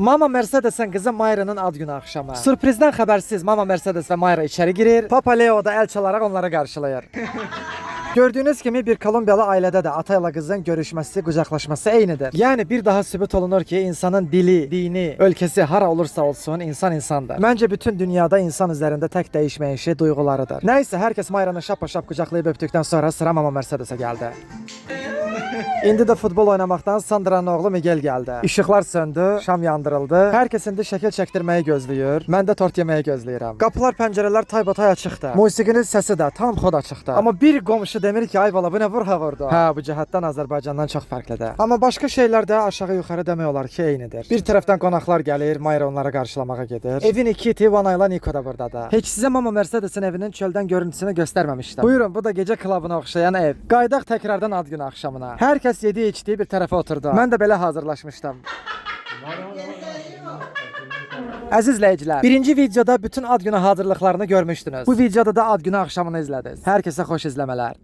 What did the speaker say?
Mama Mercedes'in kızı Mayra'nın ad günü akşamı. Sürprizden habersiz Mama Mercedes ve Mayra içeri girir. Papa Leo da el çalarak onları karşılayır. Gördüğünüz gibi bir Kolombiyalı ailede de atayla kızın görüşmesi, kucaklaşması eynidir. Yani bir daha sübut olunur ki insanın dili, dini, ülkesi hara olursa olsun insan insandır. Bence bütün dünyada insan üzerinde tek değişmeyen şey duygularıdır. Neyse herkes Mayra'nı şap kucaklayıp öptükten sonra sıra Mama Mercedes'e geldi. İndi de futbol oynamaktan Sandra'nın oğlu Miguel geldi. Işıklar söndü, şam yandırıldı. Herkes indi şəkil çəkdirməyi gözləyir. Mən də tort yeməyi gözləyirəm. Qapılar, pəncərələr taybatay açıqdır. Musiqinin səsi də tam xod açıqdır. Amma bir qonşu demir ki, ay bala bu nə vurha vurdu. Hə, bu cəhətdən Azərbaycandan çox fərqlidir. Amma başqa şeylər də aşağı yuxarı demək olar ki, eynidir. Bir tərəfdən qonaqlar gəlir, Mayra onları qarşılamağa gedir. Evin iki iti Vana ilə Niko da burdadır. Heç sizə Mama Mercedes'in evinin çöldən görüntüsünü göstərməmişdim. Buyurun, bu da gecə klubuna oxşayan ev. Qaydaq təkrardan ad günü axşamına. Herkes yedi içtiği bir tarafa oturdu. Mən də belə hazırlaşmışdım. Əziz izləyicilər, birinci videoda bütün ad günü hazırlıqlarını görmüşdünüz. Bu videoda da ad günü axşamını izlədiniz. Hər kəsə xoş izləmələr.